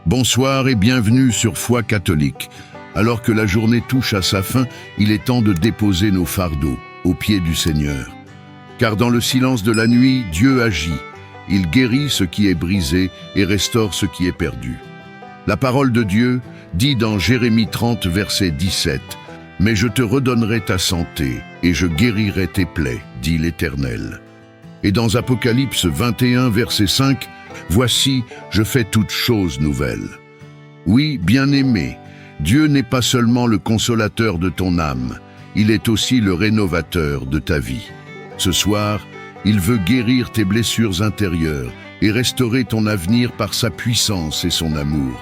Bonsoir et bienvenue sur Foi catholique. Alors que la journée touche à sa fin, il est temps de déposer nos fardeaux aux pieds du Seigneur. Car dans le silence de la nuit, Dieu agit. Il guérit ce qui est brisé et restaure ce qui est perdu. La parole de Dieu dit dans Jérémie 30, verset 17, « Mais je te redonnerai ta santé et je guérirai tes plaies, dit l'Éternel. » Et dans Apocalypse 21, verset 5, « Voici, je fais toutes choses nouvelles. » Oui, bien-aimé, Dieu n'est pas seulement le consolateur de ton âme, il est aussi le rénovateur de ta vie. Ce soir, il veut guérir tes blessures intérieures et restaurer ton avenir par sa puissance et son amour.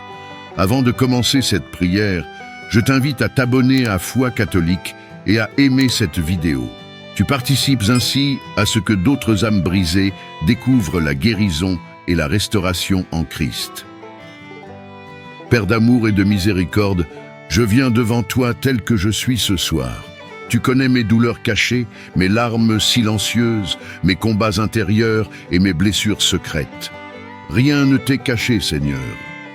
Avant de commencer cette prière, je t'invite à t'abonner à Foi catholique et à aimer cette vidéo. Tu participes ainsi à ce que d'autres âmes brisées découvrent la guérison et la restauration en Christ. Père d'amour et de miséricorde, je viens devant toi tel que je suis ce soir. Tu connais mes douleurs cachées, mes larmes silencieuses, mes combats intérieurs et mes blessures secrètes. Rien ne t'est caché, Seigneur.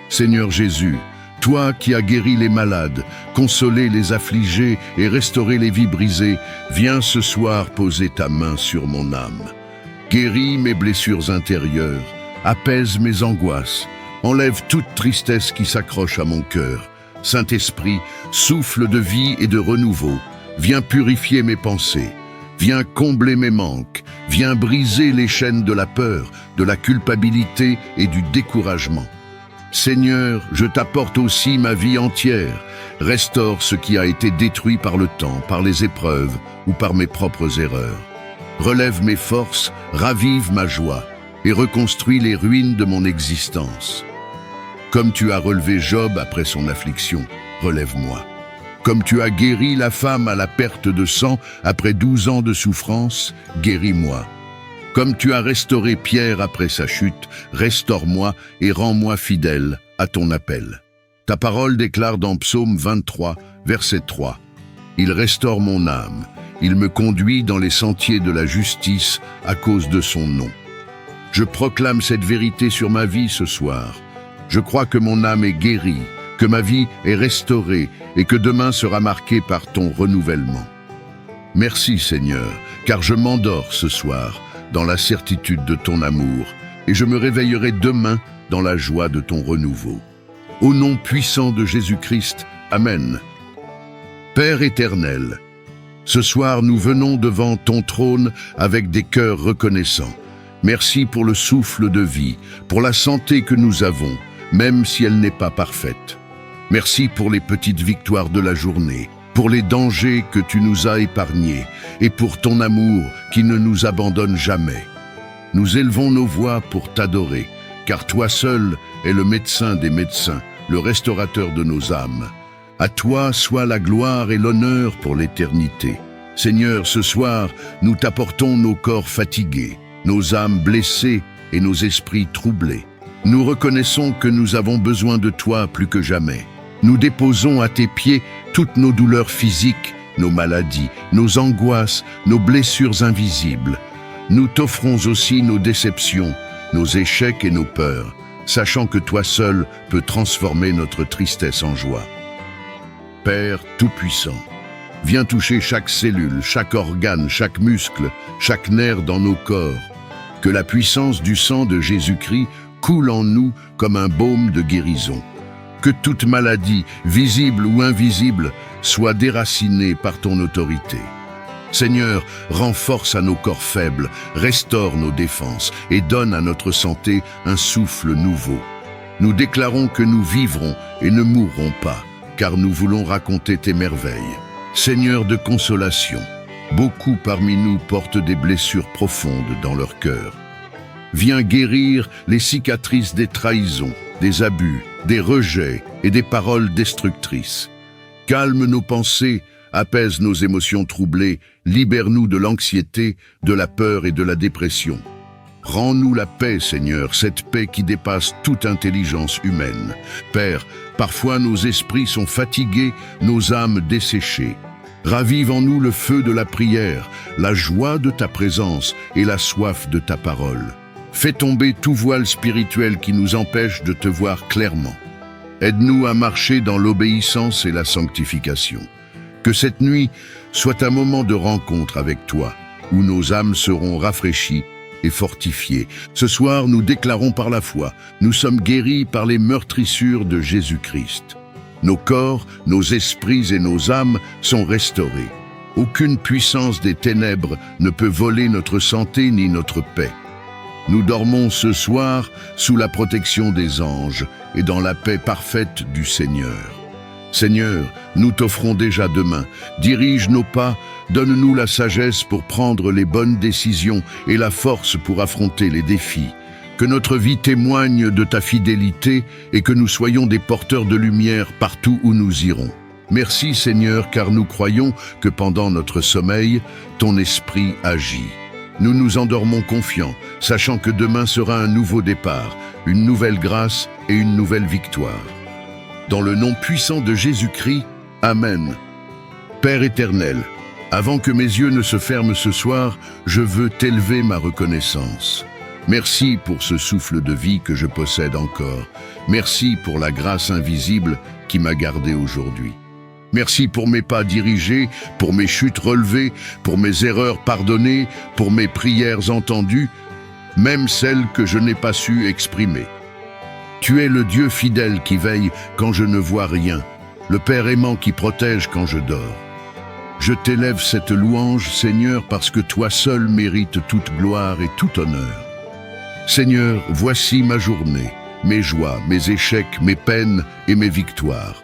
Seigneur Jésus, toi qui as guéri les malades, consolé les affligés et restauré les vies brisées, viens ce soir poser ta main sur mon âme. Guéris mes blessures intérieures, apaise mes angoisses, enlève toute tristesse qui s'accroche à mon cœur. Saint-Esprit, souffle de vie et de renouveau, viens purifier mes pensées, viens combler mes manques, viens briser les chaînes de la peur, de la culpabilité et du découragement. Seigneur, je t'apporte aussi ma vie entière. Restaure ce qui a été détruit par le temps, par les épreuves ou par mes propres erreurs. Relève mes forces, ravive ma joie et reconstruis les ruines de mon existence. Comme tu as relevé Job après son affliction, relève-moi. Comme tu as guéri la femme à la perte de sang après 12 ans de souffrance, guéris-moi. Comme tu as restauré Pierre après sa chute, restaure-moi et rends-moi fidèle à ton appel. Ta parole déclare dans Psaume 23, verset 3, « Il restaure mon âme, il me conduit dans les sentiers de la justice à cause de son nom. » Je proclame cette vérité sur ma vie ce soir. Je crois que mon âme est guérie, que ma vie est restaurée et que demain sera marqué par ton renouvellement. Merci Seigneur, car je m'endors ce soir dans la certitude de ton amour et je me réveillerai demain dans la joie de ton renouveau. Au nom puissant de Jésus-Christ, Amen. Père éternel, ce soir nous venons devant ton trône avec des cœurs reconnaissants. Merci pour le souffle de vie, pour la santé que nous avons, même si elle n'est pas parfaite. Merci pour les petites victoires de la journée, pour les dangers que tu nous as épargnés et pour ton amour qui ne nous abandonne jamais. Nous élevons nos voix pour t'adorer, car toi seul es le médecin des médecins, le restaurateur de nos âmes. À toi soit la gloire et l'honneur pour l'éternité. Seigneur, ce soir, nous t'apportons nos corps fatigués, nos âmes blessées et nos esprits troublés. Nous reconnaissons que nous avons besoin de toi plus que jamais. Nous déposons à tes pieds toutes nos douleurs physiques, nos maladies, nos angoisses, nos blessures invisibles. Nous t'offrons aussi nos déceptions, nos échecs et nos peurs, sachant que toi seul peux transformer notre tristesse en joie. Père Tout-Puissant, viens toucher chaque cellule, chaque organe, chaque muscle, chaque nerf dans nos corps. Que la puissance du sang de Jésus-Christ coule en nous comme un baume de guérison. Que toute maladie, visible ou invisible, soit déracinée par ton autorité. Seigneur, renforce à nos corps faibles, restaure nos défenses et donne à notre santé un souffle nouveau. Nous déclarons que nous vivrons et ne mourrons pas, car nous voulons raconter tes merveilles. Seigneur de consolation, beaucoup parmi nous portent des blessures profondes dans leur cœur. Viens guérir les cicatrices des trahisons, des abus, des rejets et des paroles destructrices. Calme nos pensées, apaise nos émotions troublées, libère-nous de l'anxiété, de la peur et de la dépression. Rends-nous la paix, Seigneur, cette paix qui dépasse toute intelligence humaine. Père, parfois nos esprits sont fatigués, nos âmes desséchées. Ravive en nous le feu de la prière, la joie de ta présence et la soif de ta parole. Fais tomber tout voile spirituel qui nous empêche de te voir clairement. Aide-nous à marcher dans l'obéissance et la sanctification. Que cette nuit soit un moment de rencontre avec toi, où nos âmes seront rafraîchies et fortifiées. Ce soir, nous déclarons par la foi, nous sommes guéris par les meurtrissures de Jésus-Christ. Nos corps, nos esprits et nos âmes sont restaurés. Aucune puissance des ténèbres ne peut voler notre santé ni notre paix. Nous dormons ce soir sous la protection des anges et dans la paix parfaite du Seigneur. Seigneur, nous t'offrons déjà demain. Dirige nos pas, donne-nous la sagesse pour prendre les bonnes décisions et la force pour affronter les défis. Que notre vie témoigne de ta fidélité et que nous soyons des porteurs de lumière partout où nous irons. Merci Seigneur, car nous croyons que pendant notre sommeil, ton esprit agit. Nous nous endormons confiants, sachant que demain sera un nouveau départ, une nouvelle grâce et une nouvelle victoire. Dans le nom puissant de Jésus-Christ, Amen. Père éternel, avant que mes yeux ne se ferment ce soir, je veux t'élever ma reconnaissance. Merci pour ce souffle de vie que je possède encore. Merci pour la grâce invisible qui m'a gardé aujourd'hui. Merci pour mes pas dirigés, pour mes chutes relevées, pour mes erreurs pardonnées, pour mes prières entendues, même celles que je n'ai pas su exprimer. Tu es le Dieu fidèle qui veille quand je ne vois rien, le Père aimant qui protège quand je dors. Je t'élève cette louange, Seigneur, parce que toi seul mérites toute gloire et tout honneur. Seigneur, voici ma journée, mes joies, mes échecs, mes peines et mes victoires.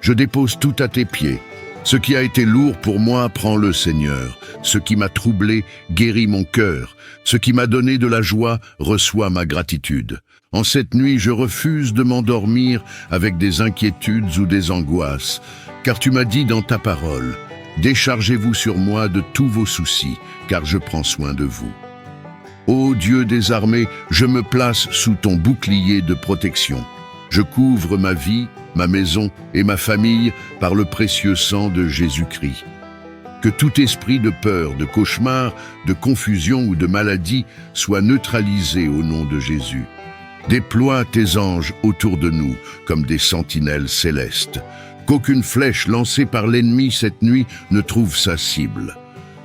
Je dépose tout à tes pieds. Ce qui a été lourd pour moi, prends-le, Seigneur. Ce qui m'a troublé, guérit mon cœur. Ce qui m'a donné de la joie, reçoit ma gratitude. En cette nuit, je refuse de m'endormir avec des inquiétudes ou des angoisses, car tu m'as dit dans ta parole, « Déchargez-vous sur moi de tous vos soucis, car je prends soin de vous. » Ô Dieu des armées, je me place sous ton bouclier de protection. Je couvre ma vie, ma maison et ma famille par le précieux sang de Jésus-Christ. Que tout esprit de peur, de cauchemar, de confusion ou de maladie soit neutralisé au nom de Jésus. Déploie tes anges autour de nous comme des sentinelles célestes. Qu'aucune flèche lancée par l'ennemi cette nuit ne trouve sa cible.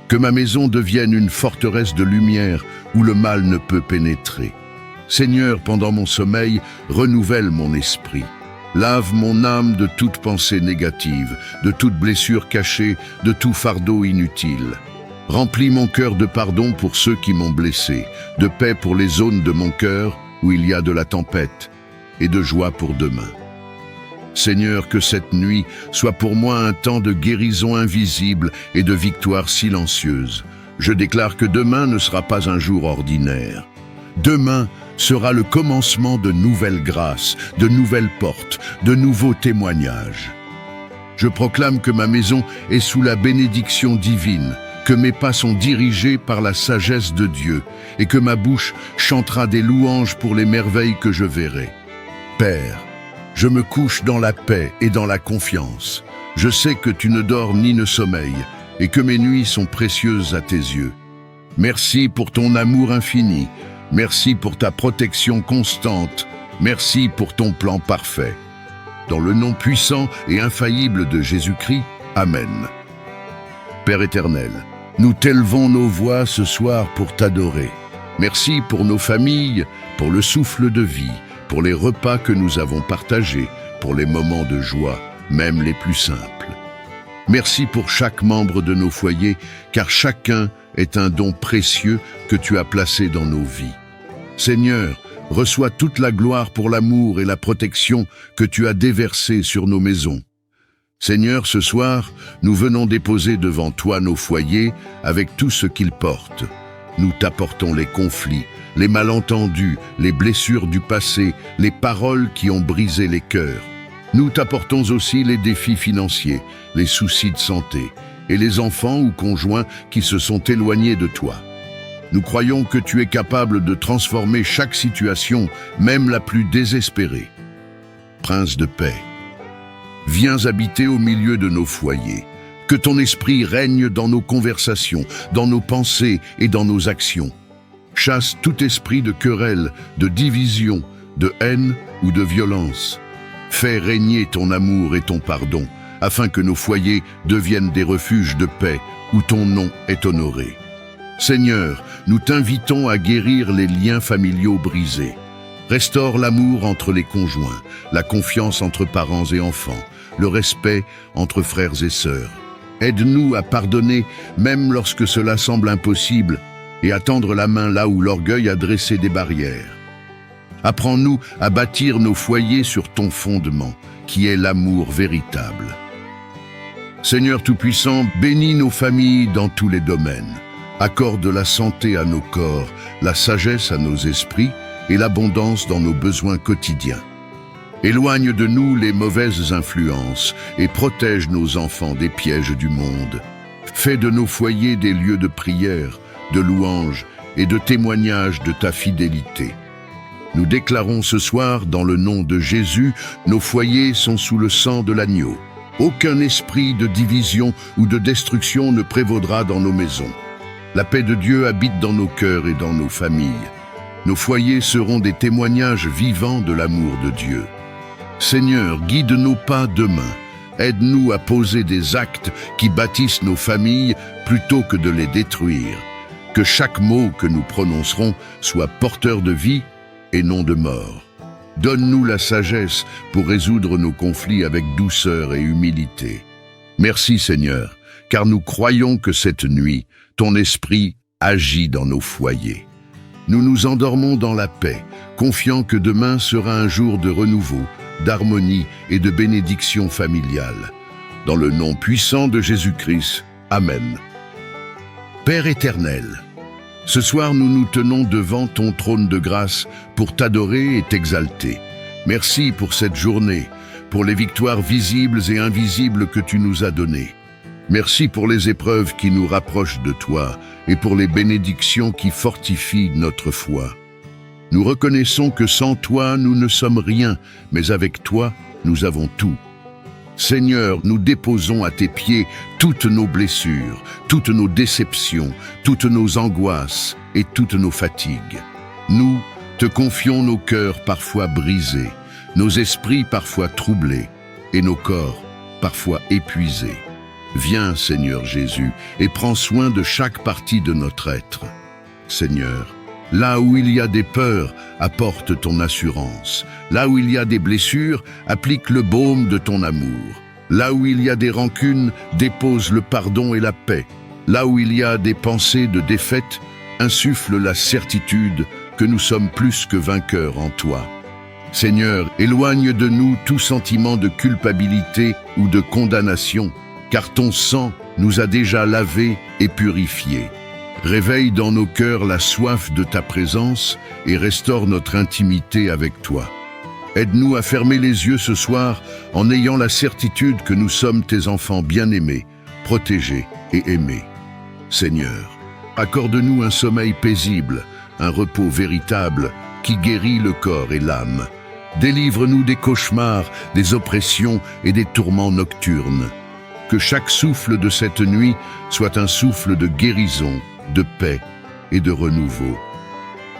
Que ma maison devienne une forteresse de lumière où le mal ne peut pénétrer. Seigneur, pendant mon sommeil, renouvelle mon esprit. Lave mon âme de toute pensée négative, de toute blessure cachée, de tout fardeau inutile. Remplis mon cœur de pardon pour ceux qui m'ont blessé, de paix pour les zones de mon cœur où il y a de la tempête, et de joie pour demain. Seigneur, que cette nuit soit pour moi un temps de guérison invisible et de victoire silencieuse. Je déclare que demain ne sera pas un jour ordinaire. Demain sera le commencement de nouvelles grâces, de nouvelles portes, de nouveaux témoignages. Je proclame que ma maison est sous la bénédiction divine, que mes pas sont dirigés par la sagesse de Dieu et que ma bouche chantera des louanges pour les merveilles que je verrai. Père, je me couche dans la paix et dans la confiance. Je sais que tu ne dors ni ne sommeilles et que mes nuits sont précieuses à tes yeux. Merci pour ton amour infini. Merci pour ta protection constante. Merci pour ton plan parfait. Dans le nom puissant et infaillible de Jésus-Christ, Amen. Père éternel, nous t'élevons nos voix ce soir pour t'adorer. Merci pour nos familles, pour le souffle de vie, pour les repas que nous avons partagés, pour les moments de joie, même les plus simples. Merci pour chaque membre de nos foyers, car chacun est un don précieux que tu as placé dans nos vies. Seigneur, reçois toute la gloire pour l'amour et la protection que tu as déversés sur nos maisons. Seigneur, ce soir, nous venons déposer devant toi nos foyers avec tout ce qu'ils portent. Nous t'apportons les conflits, les malentendus, les blessures du passé, les paroles qui ont brisé les cœurs. Nous t'apportons aussi les défis financiers, les soucis de santé et les enfants ou conjoints qui se sont éloignés de toi. Nous croyons que tu es capable de transformer chaque situation, même la plus désespérée. Prince de paix, viens habiter au milieu de nos foyers. Que ton esprit règne dans nos conversations, dans nos pensées et dans nos actions. Chasse tout esprit de querelle, de division, de haine ou de violence. Fais régner ton amour et ton pardon, afin que nos foyers deviennent des refuges de paix où ton nom est honoré. Seigneur, nous t'invitons à guérir les liens familiaux brisés. Restaure l'amour entre les conjoints, la confiance entre parents et enfants, le respect entre frères et sœurs. Aide-nous à pardonner même lorsque cela semble impossible et à tendre la main là où l'orgueil a dressé des barrières. Apprends-nous à bâtir nos foyers sur ton fondement, qui est l'amour véritable. Seigneur Tout-Puissant, bénis nos familles dans tous les domaines. Accorde la santé à nos corps, la sagesse à nos esprits et l'abondance dans nos besoins quotidiens. Éloigne de nous les mauvaises influences et protège nos enfants des pièges du monde. Fais de nos foyers des lieux de prière, de louange et de témoignage de ta fidélité. Nous déclarons ce soir, dans le nom de Jésus, nos foyers sont sous le sang de l'agneau. Aucun esprit de division ou de destruction ne prévaudra dans nos maisons. La paix de Dieu habite dans nos cœurs et dans nos familles. Nos foyers seront des témoignages vivants de l'amour de Dieu. Seigneur, guide nos pas demain. Aide-nous à poser des actes qui bâtissent nos familles plutôt que de les détruire. Que chaque mot que nous prononcerons soit porteur de vie et non de mort. Donne-nous la sagesse pour résoudre nos conflits avec douceur et humilité. Merci Seigneur, car nous croyons que cette nuit, ton esprit agit dans nos foyers. Nous nous endormons dans la paix, confiant que demain sera un jour de renouveau, d'harmonie et de bénédiction familiale. Dans le nom puissant de Jésus-Christ. Amen. Père éternel, ce soir nous nous tenons devant ton trône de grâce pour t'adorer et t'exalter. Merci pour cette journée, pour les victoires visibles et invisibles que tu nous as données. Merci pour les épreuves qui nous rapprochent de toi et pour les bénédictions qui fortifient notre foi. Nous reconnaissons que sans toi, nous ne sommes rien, mais avec toi, nous avons tout. Seigneur, nous déposons à tes pieds toutes nos blessures, toutes nos déceptions, toutes nos angoisses et toutes nos fatigues. Nous te confions nos cœurs parfois brisés, nos esprits parfois troublés et nos corps parfois épuisés. Viens, Seigneur Jésus, et prends soin de chaque partie de notre être. Seigneur, là où il y a des peurs, apporte ton assurance. Là où il y a des blessures, applique le baume de ton amour. Là où il y a des rancunes, dépose le pardon et la paix. Là où il y a des pensées de défaite, insuffle la certitude que nous sommes plus que vainqueurs en toi. Seigneur, éloigne de nous tout sentiment de culpabilité ou de condamnation, car ton sang nous a déjà lavés et purifiés. Réveille dans nos cœurs la soif de ta présence et restaure notre intimité avec toi. Aide-nous à fermer les yeux ce soir en ayant la certitude que nous sommes tes enfants bien-aimés, protégés et aimés. Seigneur, accorde-nous un sommeil paisible, un repos véritable qui guérit le corps et l'âme. Délivre-nous des cauchemars, des oppressions et des tourments nocturnes. Que chaque souffle de cette nuit soit un souffle de guérison, de paix et de renouveau.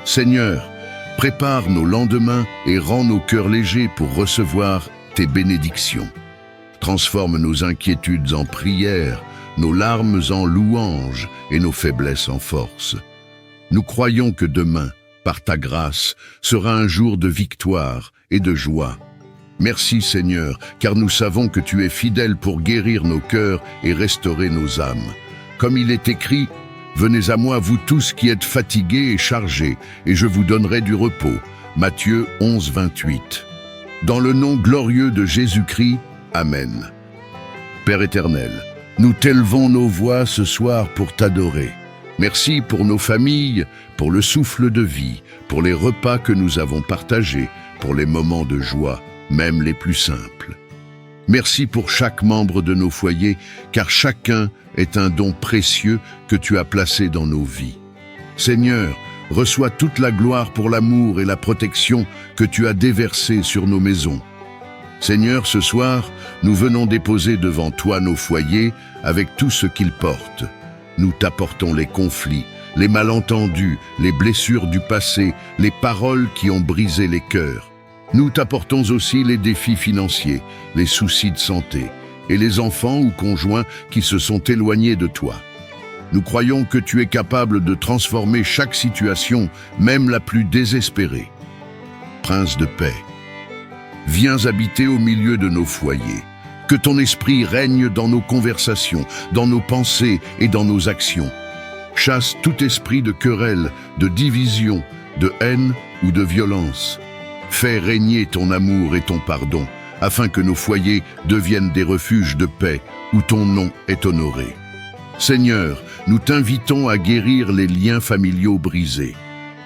Seigneur, prépare nos lendemains et rends nos cœurs légers pour recevoir tes bénédictions. Transforme nos inquiétudes en prières, nos larmes en louanges et nos faiblesses en force. Nous croyons que demain, par ta grâce, sera un jour de victoire et de joie. Merci Seigneur, car nous savons que tu es fidèle pour guérir nos cœurs et restaurer nos âmes. Comme il est écrit, « Venez à moi, vous tous qui êtes fatigués et chargés, et je vous donnerai du repos. » Matthieu 11, 28. Dans le nom glorieux de Jésus-Christ, Amen. Père éternel, nous t'élevons nos voix ce soir pour t'adorer. Merci pour nos familles, pour le souffle de vie, pour les repas que nous avons partagés, pour les moments de joie, même les plus simples. Merci pour chaque membre de nos foyers, car chacun est un don précieux que tu as placé dans nos vies. Seigneur, reçois toute la gloire pour l'amour et la protection que tu as déversé sur nos maisons. Seigneur, ce soir, nous venons déposer devant toi nos foyers avec tout ce qu'ils portent. Nous t'apportons les conflits, les malentendus, les blessures du passé, les paroles qui ont brisé les cœurs. Nous t'apportons aussi les défis financiers, les soucis de santé et les enfants ou conjoints qui se sont éloignés de toi. Nous croyons que tu es capable de transformer chaque situation, même la plus désespérée. Prince de paix, viens habiter au milieu de nos foyers. Que ton esprit règne dans nos conversations, dans nos pensées et dans nos actions. Chasse tout esprit de querelle, de division, de haine ou de violence. Fais régner ton amour et ton pardon, afin que nos foyers deviennent des refuges de paix où ton nom est honoré. Seigneur, nous t'invitons à guérir les liens familiaux brisés.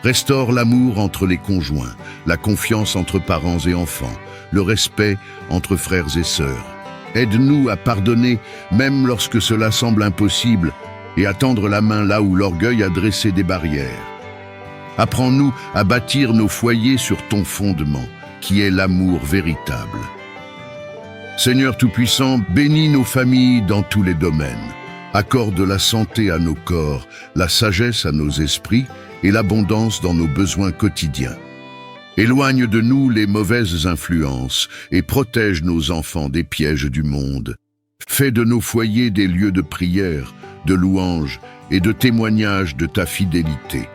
Restaure l'amour entre les conjoints, la confiance entre parents et enfants, le respect entre frères et sœurs. Aide-nous à pardonner même lorsque cela semble impossible et à tendre la main là où l'orgueil a dressé des barrières. Apprends-nous à bâtir nos foyers sur ton fondement, qui est l'amour véritable. Seigneur Tout-Puissant, bénis nos familles dans tous les domaines. Accorde la santé à nos corps, la sagesse à nos esprits et l'abondance dans nos besoins quotidiens. Éloigne de nous les mauvaises influences et protège nos enfants des pièges du monde. Fais de nos foyers des lieux de prière, de louange et de témoignage de ta fidélité.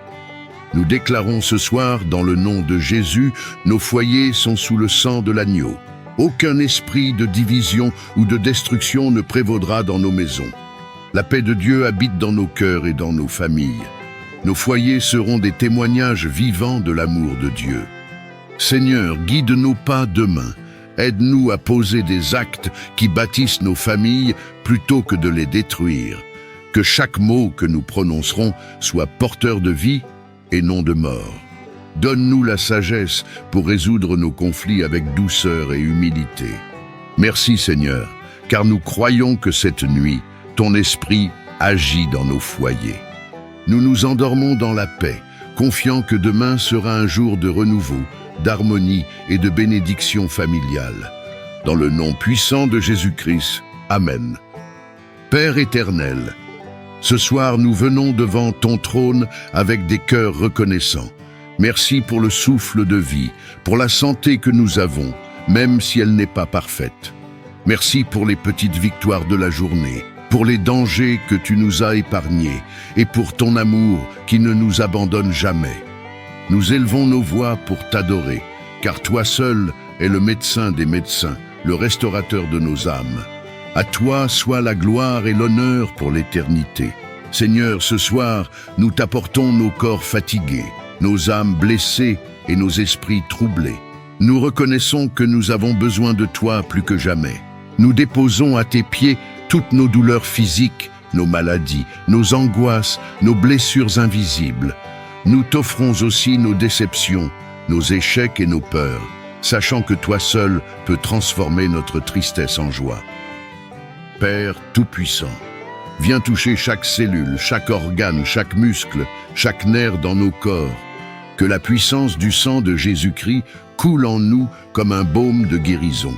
Nous déclarons ce soir, dans le nom de Jésus, nos foyers sont sous le sang de l'agneau. Aucun esprit de division ou de destruction ne prévaudra dans nos maisons. La paix de Dieu habite dans nos cœurs et dans nos familles. Nos foyers seront des témoignages vivants de l'amour de Dieu. Seigneur, guide nos pas demain. Aide-nous à poser des actes qui bâtissent nos familles plutôt que de les détruire. Que chaque mot que nous prononcerons soit porteur de vie et non de mort. Donne-nous la sagesse pour résoudre nos conflits avec douceur et humilité. Merci Seigneur, car nous croyons que cette nuit, ton esprit agit dans nos foyers. Nous nous endormons dans la paix, confiant que demain sera un jour de renouveau, d'harmonie et de bénédiction familiale. Dans le nom puissant de Jésus-Christ, Amen. Père éternel, ce soir nous venons devant ton trône avec des cœurs reconnaissants. Merci pour le souffle de vie, pour la santé que nous avons, même si elle n'est pas parfaite. Merci pour les petites victoires de la journée, pour les dangers que tu nous as épargnés et pour ton amour qui ne nous abandonne jamais. Nous élevons nos voix pour t'adorer, car toi seul es le médecin des médecins, le restaurateur de nos âmes. À toi soit la gloire et l'honneur pour l'éternité. Seigneur, ce soir, nous t'apportons nos corps fatigués, nos âmes blessées et nos esprits troublés. Nous reconnaissons que nous avons besoin de toi plus que jamais. Nous déposons à tes pieds toutes nos douleurs physiques, nos maladies, nos angoisses, nos blessures invisibles. Nous t'offrons aussi nos déceptions, nos échecs et nos peurs, sachant que toi seul peux transformer notre tristesse en joie. Père Tout-Puissant, viens toucher chaque cellule, chaque organe, chaque muscle, chaque nerf dans nos corps. Que la puissance du sang de Jésus-Christ coule en nous comme un baume de guérison.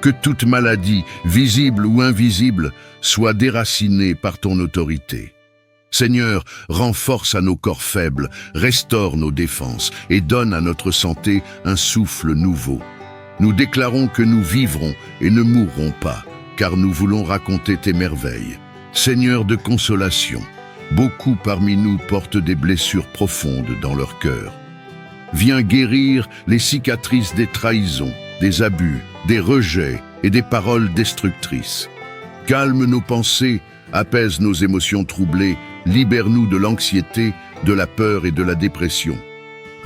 Que toute maladie, visible ou invisible, soit déracinée par ton autorité. Seigneur, rends force à nos corps faibles, restaure nos défenses et donne à notre santé un souffle nouveau. Nous déclarons que nous vivrons et ne mourrons pas, car nous voulons raconter tes merveilles. Seigneur de consolation, beaucoup parmi nous portent des blessures profondes dans leur cœur. Viens guérir les cicatrices des trahisons, des abus, des rejets et des paroles destructrices. Calme nos pensées, apaise nos émotions troublées, libère-nous de l'anxiété, de la peur et de la dépression.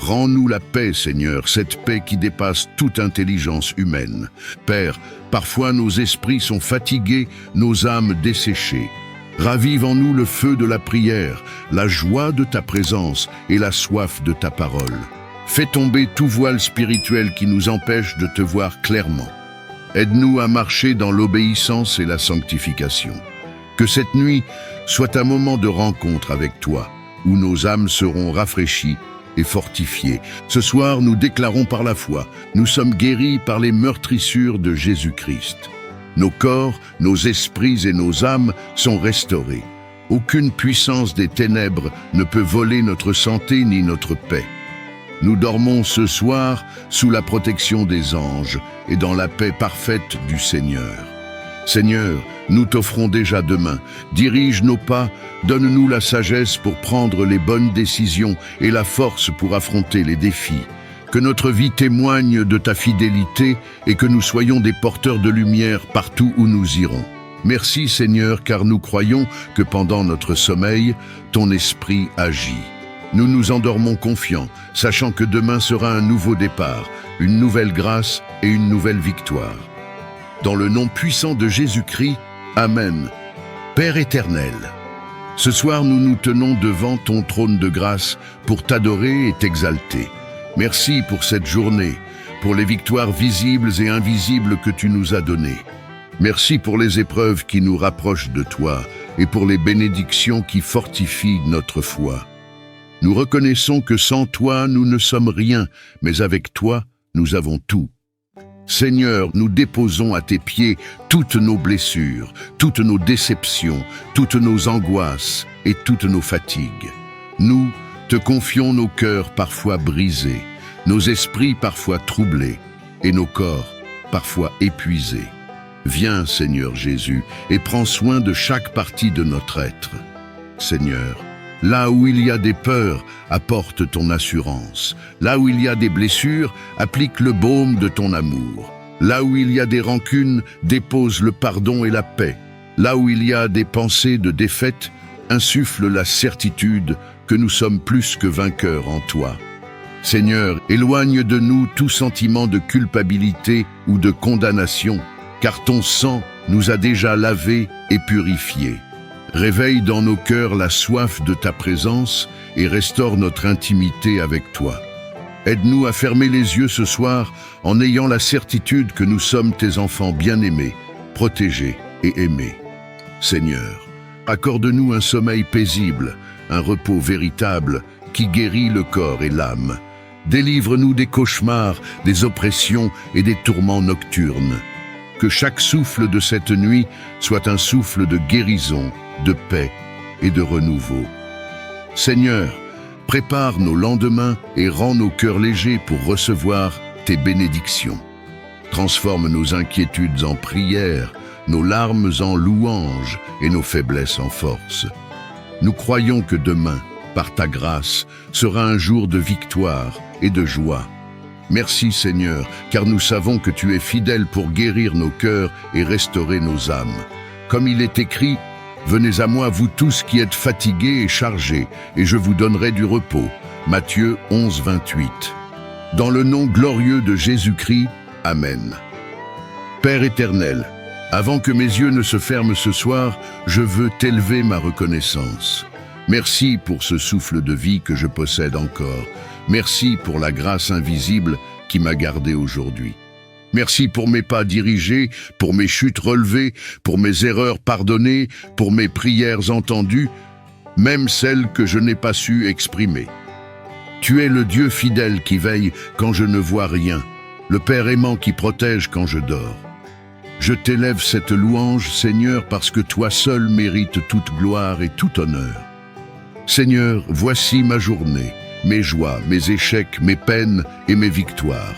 Rends-nous la paix, Seigneur, cette paix qui dépasse toute intelligence humaine. Père, parfois nos esprits sont fatigués, nos âmes desséchées. Ravive en nous le feu de la prière, la joie de ta présence et la soif de ta parole. Fais tomber tout voile spirituel qui nous empêche de te voir clairement. Aide-nous à marcher dans l'obéissance et la sanctification. Que cette nuit soit un moment de rencontre avec toi, où nos âmes seront rafraîchies et fortifiées. Ce soir, nous déclarons par la foi, nous sommes guéris par les meurtrissures de Jésus-Christ. Nos corps, nos esprits et nos âmes sont restaurés. Aucune puissance des ténèbres ne peut voler notre santé ni notre paix. Nous dormons ce soir sous la protection des anges et dans la paix parfaite du Seigneur. Seigneur, nous t'offrons déjà demain. Dirige nos pas, donne-nous la sagesse pour prendre les bonnes décisions et la force pour affronter les défis. Que notre vie témoigne de ta fidélité et que nous soyons des porteurs de lumière partout où nous irons. Merci Seigneur, car nous croyons que pendant notre sommeil, ton esprit agit. Nous nous endormons confiants, sachant que demain sera un nouveau départ, une nouvelle grâce et une nouvelle victoire. Dans le nom puissant de Jésus-Christ, Amen. Père éternel, ce soir nous nous tenons devant ton trône de grâce pour t'adorer et t'exalter. Merci pour cette journée, pour les victoires visibles et invisibles que tu nous as données. Merci pour les épreuves qui nous rapprochent de toi et pour les bénédictions qui fortifient notre foi. Nous reconnaissons que sans toi, nous ne sommes rien, mais avec toi, nous avons tout. Seigneur, nous déposons à tes pieds toutes nos blessures, toutes nos déceptions, toutes nos angoisses et toutes nos fatigues. Nous te confions nos cœurs parfois brisés, nos esprits parfois troublés et nos corps parfois épuisés. Viens, Seigneur Jésus, et prends soin de chaque partie de notre être. Seigneur, là où il y a des peurs, apporte ton assurance. Là où il y a des blessures, applique le baume de ton amour. Là où il y a des rancunes, dépose le pardon et la paix. Là où il y a des pensées de défaite, insuffle la certitude que nous sommes plus que vainqueurs en toi. Seigneur, éloigne de nous tout sentiment de culpabilité ou de condamnation, car ton sang nous a déjà lavés et purifiés. Réveille dans nos cœurs la soif de ta présence et restaure notre intimité avec toi. Aide-nous à fermer les yeux ce soir en ayant la certitude que nous sommes tes enfants bien-aimés, protégés et aimés. Seigneur, accorde-nous un sommeil paisible, un repos véritable qui guérit le corps et l'âme. Délivre-nous des cauchemars, des oppressions et des tourments nocturnes. Que chaque souffle de cette nuit soit un souffle de guérison, de paix et de renouveau. Seigneur, prépare nos lendemains et rends nos cœurs légers pour recevoir tes bénédictions. Transforme nos inquiétudes en prières, nos larmes en louanges et nos faiblesses en force. Nous croyons que demain, par ta grâce, sera un jour de victoire et de joie. Merci Seigneur, car nous savons que tu es fidèle pour guérir nos cœurs et restaurer nos âmes. Comme il est écrit, « Venez à moi, vous tous qui êtes fatigués et chargés, et je vous donnerai du repos. » Matthieu 11, 28. Dans le nom glorieux de Jésus-Christ, Amen. Père éternel, avant que mes yeux ne se ferment ce soir, je veux t'élever ma reconnaissance. Merci pour ce souffle de vie que je possède encore. Merci pour la grâce invisible qui m'a gardé aujourd'hui. Merci pour mes pas dirigés, pour mes chutes relevées, pour mes erreurs pardonnées, pour mes prières entendues, même celles que je n'ai pas su exprimer. Tu es le Dieu fidèle qui veille quand je ne vois rien, le Père aimant qui protège quand je dors. Je t'élève cette louange, Seigneur, parce que toi seul mérites toute gloire et tout honneur. Seigneur, voici ma journée, mes joies, mes échecs, mes peines et mes victoires.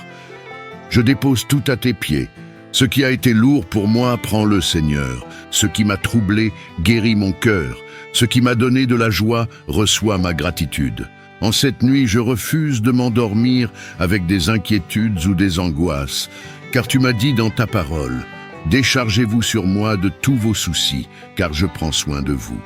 Je dépose tout à tes pieds. Ce qui a été lourd pour moi, prends-le, Seigneur. Ce qui m'a troublé, guérit mon cœur. Ce qui m'a donné de la joie, reçoit ma gratitude. En cette nuit, je refuse de m'endormir avec des inquiétudes ou des angoisses, car tu m'as dit dans ta parole, « Déchargez-vous sur moi de tous vos soucis, car je prends soin de vous. »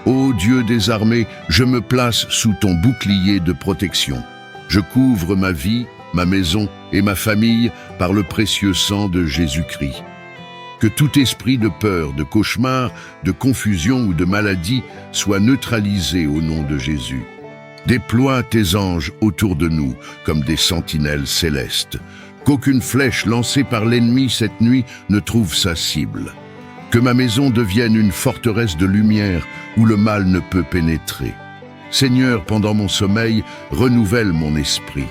Ô Dieu des armées, je me place sous ton bouclier de protection. Je couvre ma vie, ma maison et ma famille par le précieux sang de Jésus-Christ. Que tout esprit de peur, de cauchemar, de confusion ou de maladie soit neutralisé au nom de Jésus. Déploie tes anges autour de nous comme des sentinelles célestes. Qu'aucune flèche lancée par l'ennemi cette nuit ne trouve sa cible. Que ma maison devienne une forteresse de lumière où le mal ne peut pénétrer. Seigneur, pendant mon sommeil, renouvelle mon esprit.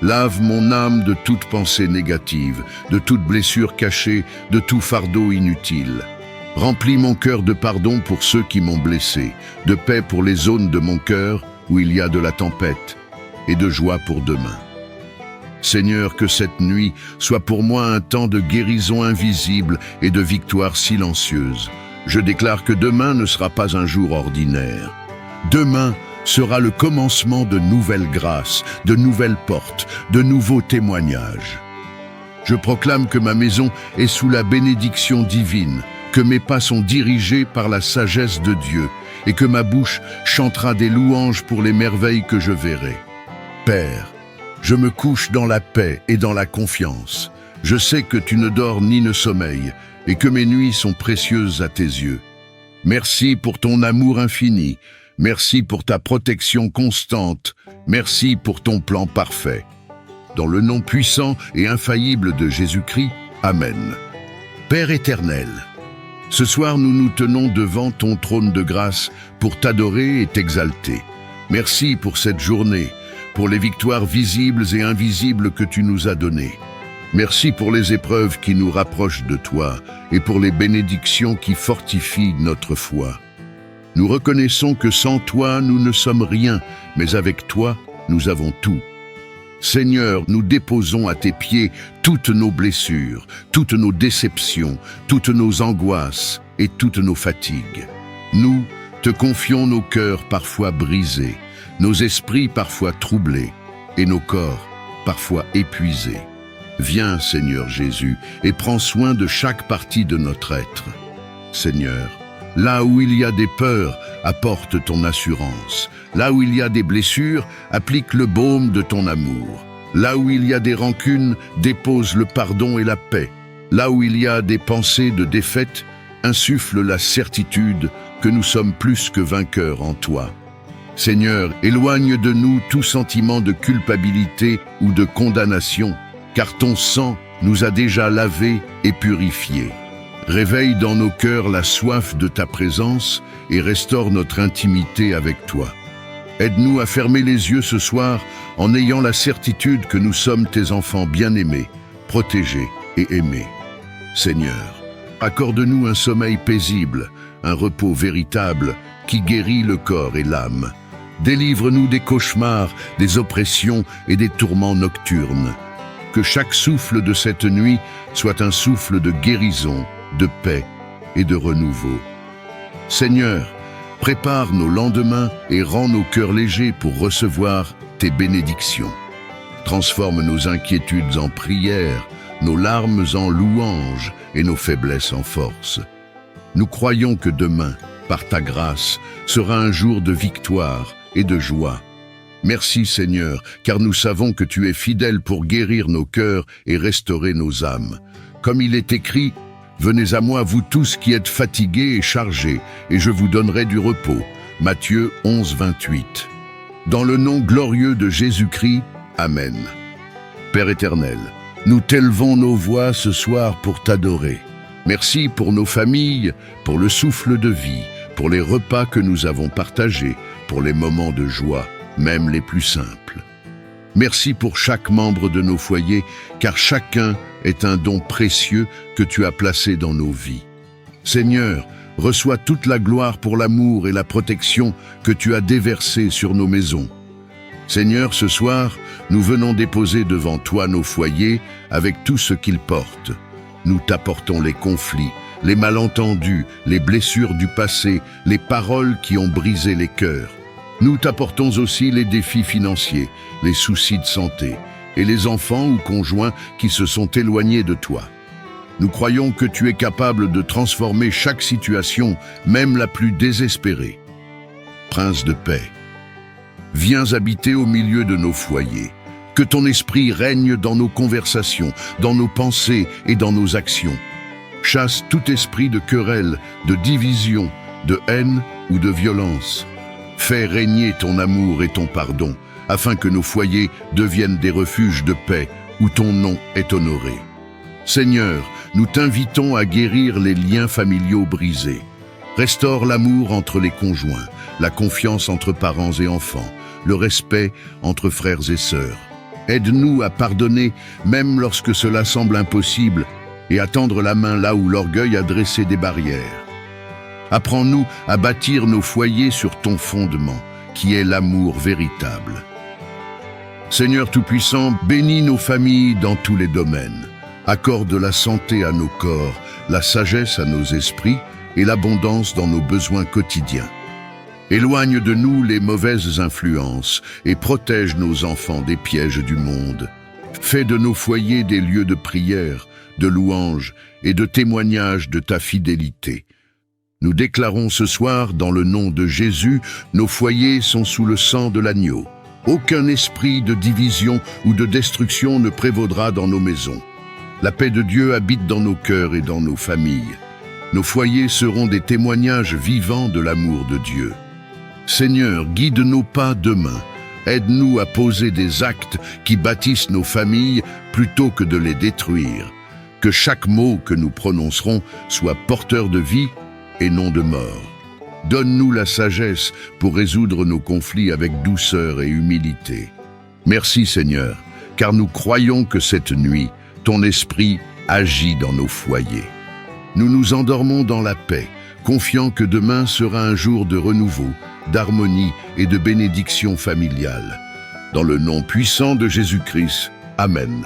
Lave mon âme de toute pensée négative, de toute blessure cachée, de tout fardeau inutile. Remplis mon cœur de pardon pour ceux qui m'ont blessé, de paix pour les zones de mon cœur où il y a de la tempête. et de joie pour demain. Seigneur, que cette nuit soit pour moi un temps de guérison invisible et de victoire silencieuse. Je déclare que demain ne sera pas un jour ordinaire. Demain sera le commencement de nouvelles grâces, de nouvelles portes, de nouveaux témoignages. Je proclame que ma maison est sous la bénédiction divine, que mes pas sont dirigés par la sagesse de Dieu et que ma bouche chantera des louanges pour les merveilles que je verrai. Père, je me couche dans la paix et dans la confiance. Je sais que tu ne dors ni ne sommeilles et que mes nuits sont précieuses à tes yeux. Merci pour ton amour infini. Merci pour ta protection constante. Merci pour ton plan parfait. Dans le nom puissant et infaillible de Jésus-Christ, Amen. Père éternel, ce soir nous nous tenons devant ton trône de grâce pour t'adorer et t'exalter. Merci pour cette journée, pour les victoires visibles et invisibles que tu nous as données. Merci pour les épreuves qui nous rapprochent de toi et pour les bénédictions qui fortifient notre foi. Nous reconnaissons que sans toi, nous ne sommes rien, mais avec toi, nous avons tout. Seigneur, nous déposons à tes pieds toutes nos blessures, toutes nos déceptions, toutes nos angoisses et toutes nos fatigues. Nous te confions nos cœurs parfois brisés, nos esprits parfois troublés et nos corps parfois épuisés. Viens, Seigneur Jésus, et prends soin de chaque partie de notre être. Seigneur, là où il y a des peurs, apporte ton assurance. Là où il y a des blessures, applique le baume de ton amour. Là où il y a des rancunes, dépose le pardon et la paix. Là où il y a des pensées de défaite, insuffle la certitude que nous sommes plus que vainqueurs en toi. Seigneur, éloigne de nous tout sentiment de culpabilité ou de condamnation, car ton sang nous a déjà lavés et purifiés. Réveille dans nos cœurs la soif de ta présence et restaure notre intimité avec toi. Aide-nous à fermer les yeux ce soir en ayant la certitude que nous sommes tes enfants bien-aimés, protégés et aimés. Seigneur, accorde-nous un sommeil paisible, un repos véritable qui guérit le corps et l'âme. Délivre-nous des cauchemars, des oppressions et des tourments nocturnes. Que chaque souffle de cette nuit soit un souffle de guérison, de paix et de renouveau. Seigneur, prépare nos lendemains et rends nos cœurs légers pour recevoir tes bénédictions. Transforme nos inquiétudes en prières, nos larmes en louanges et nos faiblesses en force. Nous croyons que demain, par ta grâce, sera un jour de victoire et de joie. Merci Seigneur, car nous savons que tu es fidèle pour guérir nos cœurs et restaurer nos âmes. Comme il est écrit, « Venez à moi, vous tous qui êtes fatigués et chargés, et je vous donnerai du repos. » Matthieu 11, 28. Dans le nom glorieux de Jésus-Christ, Amen. Père éternel, nous t'élevons nos voix ce soir pour t'adorer. Merci pour nos familles, pour le souffle de vie, pour les repas que nous avons partagés, pour les moments de joie, même les plus simples. Merci pour chaque membre de nos foyers, car chacun est un don précieux que tu as placé dans nos vies. Seigneur, reçois toute la gloire pour l'amour et la protection que tu as déversé sur nos maisons. Seigneur, ce soir, nous venons déposer devant toi nos foyers avec tout ce qu'ils portent. Nous t'apportons les conflits, les malentendus, les blessures du passé, les paroles qui ont brisé les cœurs. Nous t'apportons aussi les défis financiers, les soucis de santé et les enfants ou conjoints qui se sont éloignés de toi. Nous croyons que tu es capable de transformer chaque situation, même la plus désespérée. Prince de paix, viens habiter au milieu de nos foyers. Que ton esprit règne dans nos conversations, dans nos pensées et dans nos actions. Chasse tout esprit de querelle, de division, de haine ou de violence. Fais régner ton amour et ton pardon, afin que nos foyers deviennent des refuges de paix où ton nom est honoré. Seigneur, nous t'invitons à guérir les liens familiaux brisés. Restaure l'amour entre les conjoints, la confiance entre parents et enfants, le respect entre frères et sœurs. Aide-nous à pardonner même lorsque cela semble impossible et à tendre la main là où l'orgueil a dressé des barrières. Apprends-nous à bâtir nos foyers sur ton fondement, qui est l'amour véritable. Seigneur Tout-Puissant, bénis nos familles dans tous les domaines. Accorde la santé à nos corps, la sagesse à nos esprits et l'abondance dans nos besoins quotidiens. Éloigne de nous les mauvaises influences et protège nos enfants des pièges du monde. Fais de nos foyers des lieux de prière, de louange et de témoignage de ta fidélité. Nous déclarons ce soir, dans le nom de Jésus, nos foyers sont sous le sang de l'agneau. Aucun esprit de division ou de destruction ne prévaudra dans nos maisons. La paix de Dieu habite dans nos cœurs et dans nos familles. Nos foyers seront des témoignages vivants de l'amour de Dieu. Seigneur, guide nos pas demain. Aide-nous à poser des actes qui bâtissent nos familles plutôt que de les détruire. Que chaque mot que nous prononcerons soit porteur de vie et non de mort. Donne-nous la sagesse pour résoudre nos conflits avec douceur et humilité. Merci Seigneur, car nous croyons que cette nuit, ton esprit agit dans nos foyers. Nous nous endormons dans la paix, confiant que demain sera un jour de renouveau, d'harmonie et de bénédiction familiale. Dans le nom puissant de Jésus-Christ, Amen.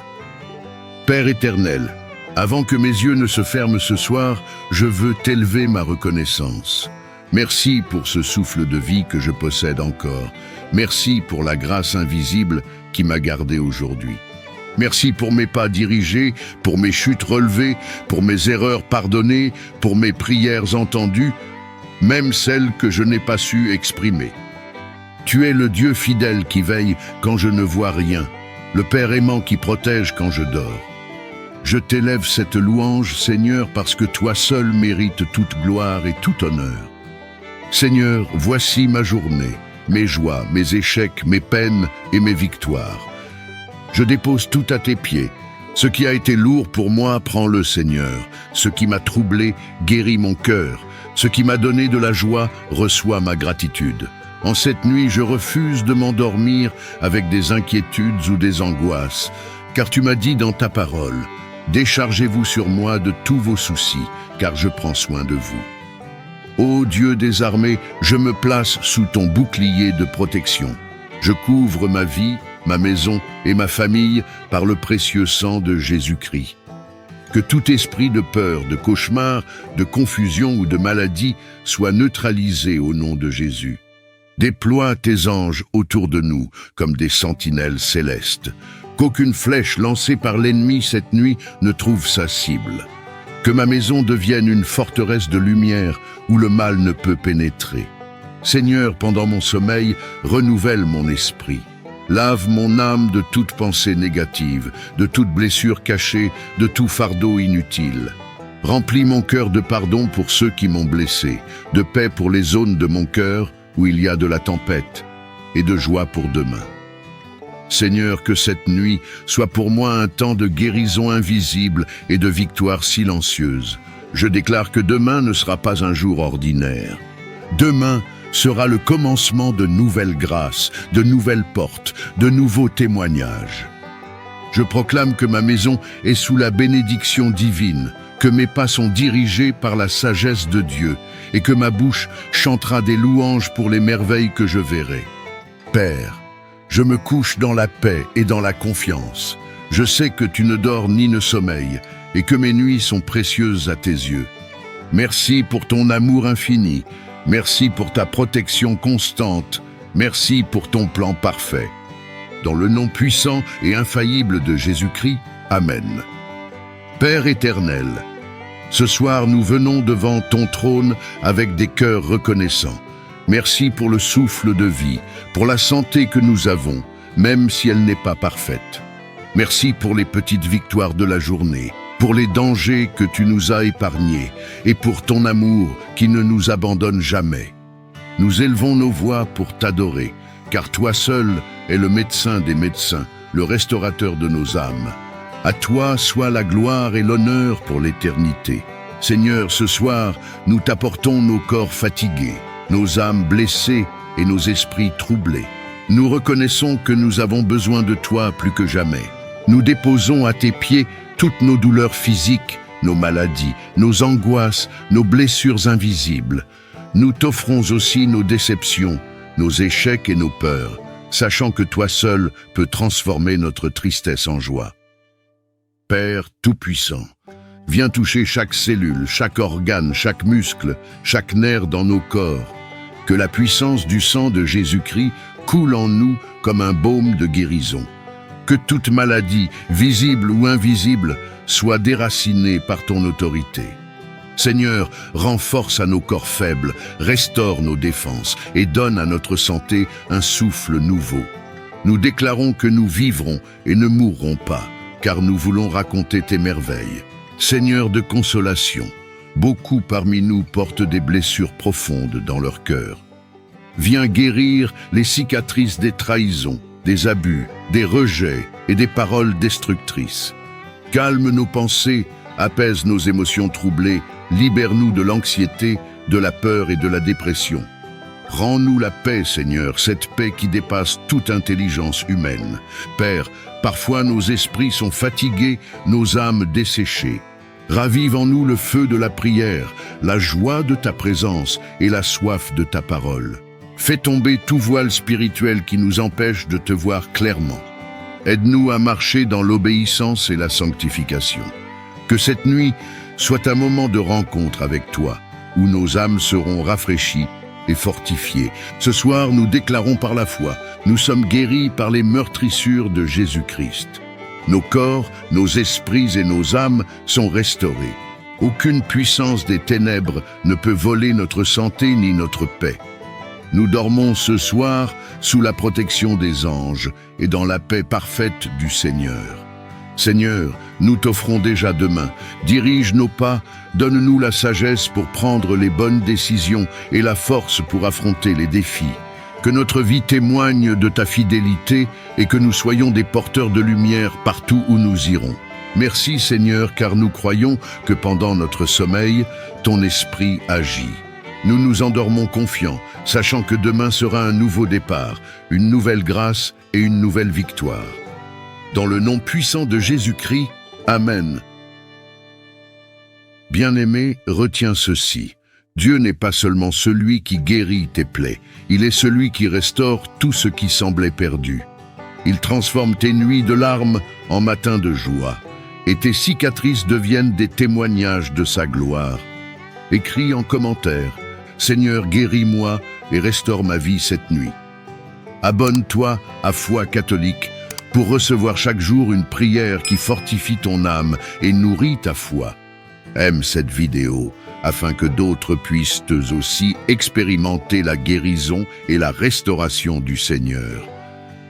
Père éternel, avant que mes yeux ne se ferment ce soir, je veux t'élever ma reconnaissance. Merci pour ce souffle de vie que je possède encore. Merci pour la grâce invisible qui m'a gardé aujourd'hui. Merci pour mes pas dirigés, pour mes chutes relevées, pour mes erreurs pardonnées, pour mes prières entendues, même celles que je n'ai pas su exprimer. Tu es le Dieu fidèle qui veille quand je ne vois rien, le Père aimant qui protège quand je dors. Je t'élève cette louange, Seigneur, parce que toi seul mérites toute gloire et tout honneur. Seigneur, voici ma journée, mes joies, mes échecs, mes peines et mes victoires. Je dépose tout à tes pieds. Ce qui a été lourd pour moi, prends-le, Seigneur. Ce qui m'a troublé, guérit mon cœur. Ce qui m'a donné de la joie, reçoit ma gratitude. En cette nuit, je refuse de m'endormir avec des inquiétudes ou des angoisses, car tu m'as dit dans ta parole, « Déchargez-vous sur moi de tous vos soucis, car je prends soin de vous. » Ô Dieu des armées, je me place sous ton bouclier de protection. Je couvre ma vie, ma maison et ma famille par le précieux sang de Jésus-Christ. Que tout esprit de peur, de cauchemar, de confusion ou de maladie soit neutralisé au nom de Jésus. Déploie tes anges autour de nous comme des sentinelles célestes. Qu'aucune flèche lancée par l'ennemi cette nuit ne trouve sa cible. Que ma maison devienne une forteresse de lumière où le mal ne peut pénétrer. Seigneur, pendant mon sommeil, renouvelle mon esprit. Lave mon âme de toute pensée négative, de toute blessure cachée, de tout fardeau inutile. Remplis mon cœur de pardon pour ceux qui m'ont blessé, de paix pour les zones de mon cœur où il y a de la tempête, et de joie pour demain. Seigneur, que cette nuit soit pour moi un temps de guérison invisible et de victoire silencieuse. Je déclare que demain ne sera pas un jour ordinaire. Demain sera le commencement de nouvelles grâces, de nouvelles portes, de nouveaux témoignages. Je proclame que ma maison est sous la bénédiction divine, que mes pas sont dirigés par la sagesse de Dieu et que ma bouche chantera des louanges pour les merveilles que je verrai. Père, je me couche dans la paix et dans la confiance. Je sais que tu ne dors ni ne sommeilles et que mes nuits sont précieuses à tes yeux. Merci pour ton amour infini. Merci pour ta protection constante. Merci pour ton plan parfait. Dans le nom puissant et infaillible de Jésus-Christ, Amen. Père éternel, ce soir nous venons devant ton trône avec des cœurs reconnaissants. Merci pour le souffle de vie, pour la santé que nous avons, même si elle n'est pas parfaite. Merci pour les petites victoires de la journée, pour les dangers que tu nous as épargnés et pour ton amour qui ne nous abandonne jamais. Nous élevons nos voix pour t'adorer, car toi seul es le médecin des médecins, le restaurateur de nos âmes. À toi soit la gloire et l'honneur pour l'éternité. Seigneur, ce soir, nous t'apportons nos corps fatigués, nos âmes blessées et nos esprits troublés. Nous reconnaissons que nous avons besoin de toi plus que jamais. Nous déposons à tes pieds toutes nos douleurs physiques, nos maladies, nos angoisses, nos blessures invisibles. Nous t'offrons aussi nos déceptions, nos échecs et nos peurs. sachant que toi seul peux transformer notre tristesse en joie. Père Tout-Puissant, viens toucher chaque cellule, chaque organe, chaque muscle, chaque nerf dans nos corps. Que la puissance du sang de Jésus-Christ coule en nous comme un baume de guérison. Que toute maladie, visible ou invisible, soit déracinée par ton autorité. Seigneur, rends force à nos corps faibles, restaure nos défenses et donne à notre santé un souffle nouveau. Nous déclarons que nous vivrons et ne mourrons pas, car nous voulons raconter tes merveilles. Seigneur de consolation, beaucoup parmi nous portent des blessures profondes dans leur cœur. Viens guérir les cicatrices des trahisons, des abus, des rejets et des paroles destructrices. Calme nos pensées, apaise nos émotions troublées, libère-nous de l'anxiété, de la peur et de la dépression. Rends-nous la paix, Seigneur, cette paix qui dépasse toute intelligence humaine. Père, parfois nos esprits sont fatigués, nos âmes desséchées. Ravive en nous le feu de la prière, la joie de ta présence et la soif de ta parole. Fais tomber tout voile spirituel qui nous empêche de te voir clairement. Aide-nous à marcher dans l'obéissance et la sanctification. Que cette nuit soit un moment de rencontre avec toi, où nos âmes seront rafraîchies et fortifiées. Ce soir, nous déclarons par la foi, nous sommes guéris par les meurtrissures de Jésus-Christ. Nos corps, nos esprits et nos âmes sont restaurés. Aucune puissance des ténèbres ne peut voler notre santé ni notre paix. Nous dormons ce soir sous la protection des anges et dans la paix parfaite du Seigneur. Seigneur, nous t'offrons déjà demain. Dirige nos pas, donne-nous la sagesse pour prendre les bonnes décisions et la force pour affronter les défis. Que notre vie témoigne de ta fidélité et que nous soyons des porteurs de lumière partout où nous irons. Merci Seigneur, car nous croyons que pendant notre sommeil, ton esprit agit. Nous nous endormons confiants, sachant que demain sera un nouveau départ, une nouvelle grâce et une nouvelle victoire. Dans le nom puissant de Jésus-Christ, Amen. Bien-aimé, retiens ceci. Dieu n'est pas seulement celui qui guérit tes plaies, il est celui qui restaure tout ce qui semblait perdu. Il transforme tes nuits de larmes en matins de joie, et tes cicatrices deviennent des témoignages de sa gloire. Écris en commentaire, Seigneur, guéris-moi et restaure ma vie cette nuit. Abonne-toi à Foi catholique pour recevoir chaque jour une prière qui fortifie ton âme et nourrit ta foi. Aime cette vidéo afin que d'autres puissent eux aussi expérimenter la guérison et la restauration du Seigneur.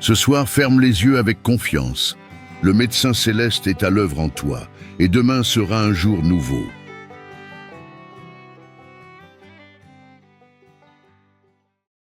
Ce soir, ferme les yeux avec confiance. Le médecin céleste est à l'œuvre en toi et demain sera un jour nouveau.